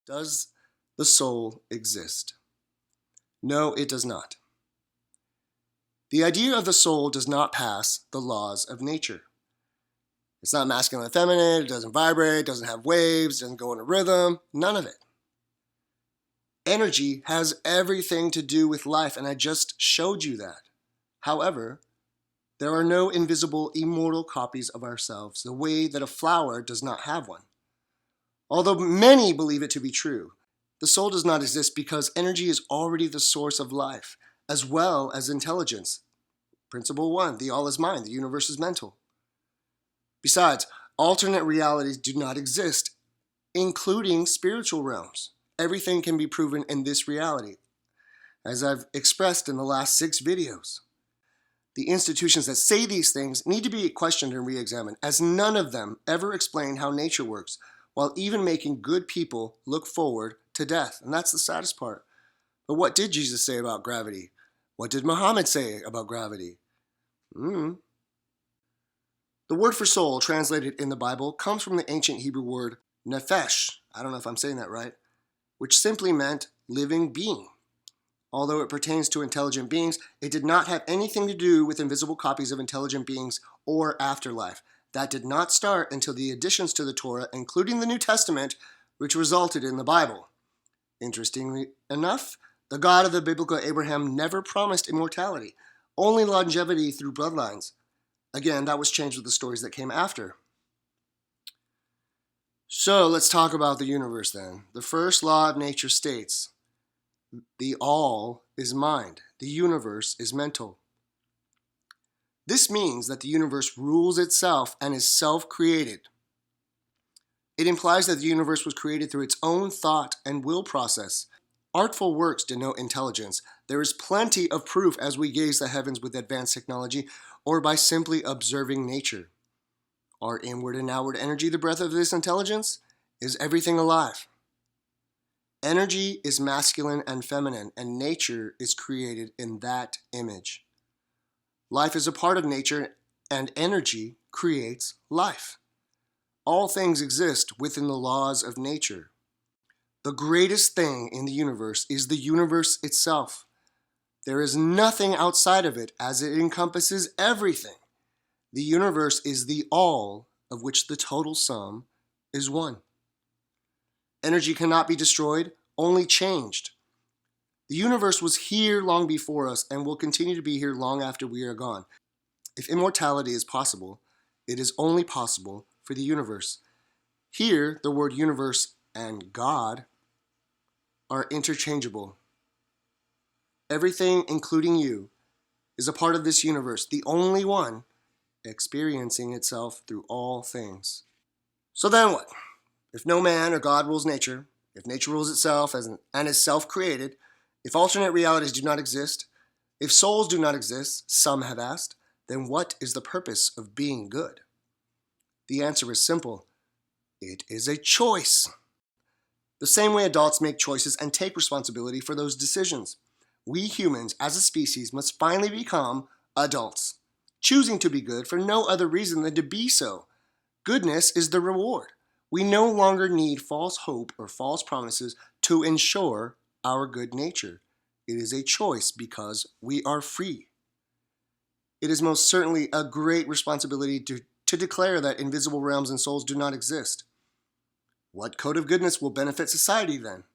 Does the soul exist? No, it does not. The idea of the soul does not pass the laws of nature. It's not masculine and feminine, it doesn't vibrate, it doesn't have waves, it doesn't go in a rhythm, none of it. Energy has everything to do with life, and I just showed you that. However, there are no invisible, immortal copies of ourselves, the way that a flower does not have one. Although many believe it to be true, the soul does not exist because energy is already the source of life, as well as intelligence. Principle 1, the all is mind, the universe is mental. Besides, alternate realities do not exist, including spiritual realms. Everything can be proven in this reality, as I've expressed in the last 6 videos. The institutions that say these things need to be questioned and re-examined, as none of them ever explain how nature works, while even making good people look forward to death. And that's the saddest part. But what did Jesus say about gravity? What did Muhammad say about gravity? The word for soul translated in the Bible comes from the ancient Hebrew word nephesh, I don't know if I'm saying that right, which simply meant living being. Although it pertains to intelligent beings, it did not have anything to do with invisible copies of intelligent beings or afterlife. That did not start until the additions to the Torah, including the New Testament, which resulted in the Bible. Interestingly enough, the God of the biblical Abraham never promised immortality, only longevity through bloodlines. Again, that was changed with the stories that came after. So let's talk about the universe then. The first law of nature states, the all is mind, the universe is mental. This means that the universe rules itself and is self-created. It implies that the universe was created through its own thought and will process. Artful works denote intelligence. There is plenty of proof as we gaze the heavens with advanced technology or by simply observing nature. Are inward and outward energy the breath of this intelligence? Is everything alive? Energy is masculine and feminine, and nature is created in that image. Life is a part of nature, and energy creates life. All things exist within the laws of nature. The greatest thing in the universe is the universe itself. There is nothing outside of it, as it encompasses everything. The universe is the all, of which the total sum is 1. Energy cannot be destroyed, only changed. The universe was here long before us and will continue to be here long after we are gone. If immortality is possible, it is only possible for the universe. Here, the word universe and God are interchangeable. Everything, including you, is a part of this universe, the only one experiencing itself through all things. So then what? If no man or God rules nature, if nature rules itself and is self-created, if alternate realities do not exist, if souls do not exist, some have asked, then what is the purpose of being good? The answer is simple. It is a choice. The same way adults make choices and take responsibility for those decisions. We humans, as a species, must finally become adults, choosing to be good for no other reason than to be so. Goodness is the reward. We no longer need false hope or false promises to ensure our good nature. It is a choice because we are free. It is most certainly a great responsibility to declare that invisible realms and souls do not exist. What code of goodness will benefit society then?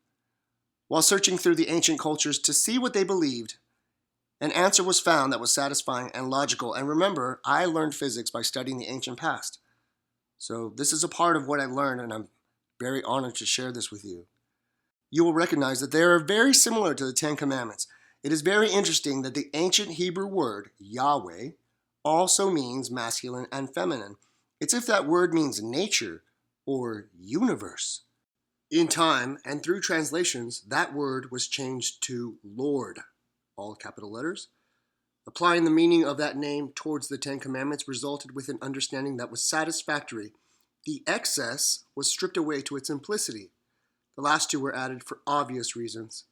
While searching through the ancient cultures to see what they believed, an answer was found that was satisfying and logical. And remember, I learned physics by studying the ancient past. So this is a part of what I learned, and I'm very honored to share this with you. You will recognize that they are very similar to the 10 Commandments. It is very interesting that the ancient Hebrew word, Yahweh, also means masculine and feminine. It's if that word means nature or universe. In time and through translations, that word was changed to Lord, all capital letters. Applying the meaning of that name towards the 10 Commandments resulted with an understanding that was satisfactory. The excess was stripped away to its simplicity. The last 2 were added for obvious reasons.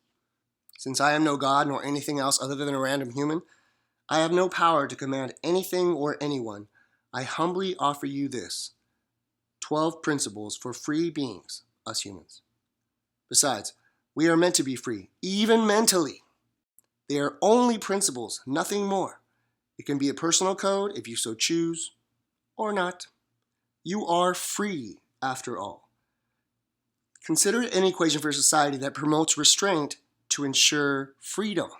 Since I am no God nor anything else other than a random human, I have no power to command anything or anyone. I humbly offer you this: 12 principles for free beings, us humans. Besides, we are meant to be free, even mentally. They are only principles, nothing more. It can be a personal code if you so choose, or not. You are free, after all. Consider an equation for a society that promotes restraint to ensure freedom.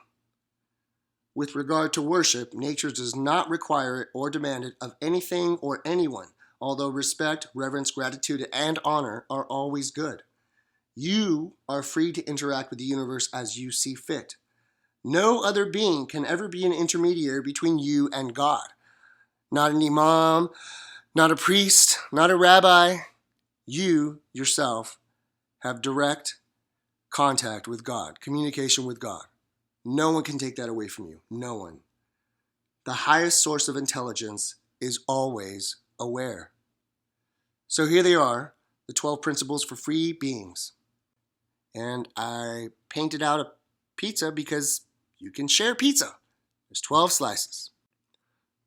With regard to worship, nature does not require it or demand it of anything or anyone, although respect, reverence, gratitude, and honor are always good. You are free to interact with the universe as you see fit. No other being can ever be an intermediary between you and God. Not an imam, not a priest, not a rabbi. You, yourself, have direct contact with God, communication with God. No one can take that away from you. No one. The highest source of intelligence is always aware. So here they are, the 12 principles for free beings. And I painted out a pizza because you can share pizza. There's 12 slices.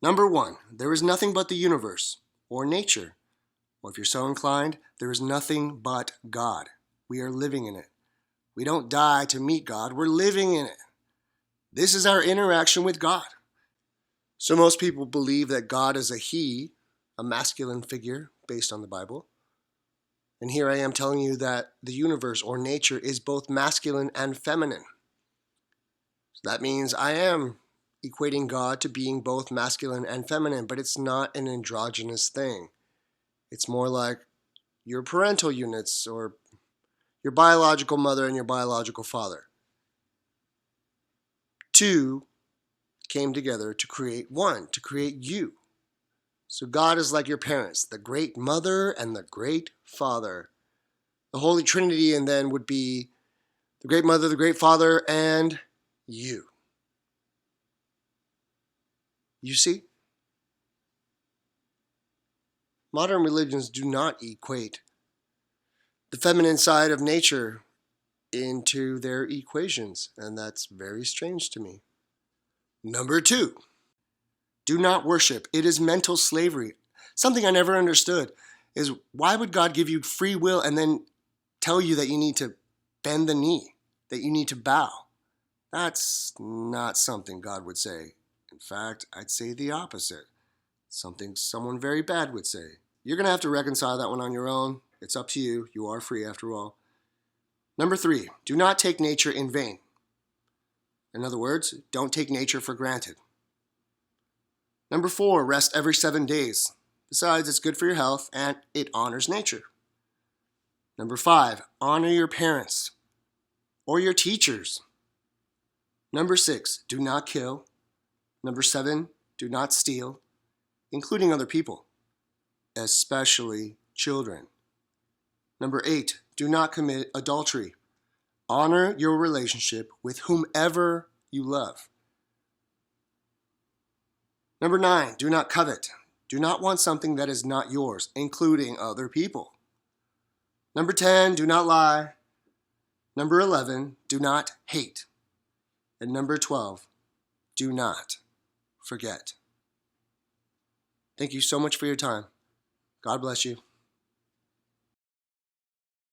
Number 1, there is nothing but the universe, or nature. Or if you're so inclined, there is nothing but God. We are living in it. We don't die to meet God, we're living in it. This is our interaction with God. So most people believe that God is a he, a masculine figure based on the Bible. And here I am telling you that the universe or nature is both masculine and feminine. So that means I am equating God to being both masculine and feminine, but it's not an androgynous thing. It's more like your parental units or your biological mother and your biological father. Two came together to create one, to create you. So God is like your parents, the great mother and the great father. The Holy Trinity and then would be the great mother, the great father, and you. You see? Modern religions do not equate the feminine side of nature into their equations, and that's very strange to me. Number 2, do not worship. It is mental slavery. Something I never understood is why would God give you free will and then tell you that you need to bend the knee, that you need to bow? That's not something God would say. In fact, I'd say the opposite. Something someone very bad would say. You're going to have to reconcile that one on your own. It's up to you. You are free after all. Number 3, do not take nature in vain. In other words, don't take nature for granted. Number 4, rest every 7 days. Besides, it's good for your health and it honors nature. Number 5, honor your parents or your teachers. Number 6, do not kill. Number 7, do not steal, including other people, especially children. Number 8, do not commit adultery. Honor your relationship with whomever you love. Number 9, do not covet. Do not want something that is not yours, including other people. Number 10, do not lie. Number 11, do not hate. And number 12, do not forget. Thank you so much for your time. God bless you.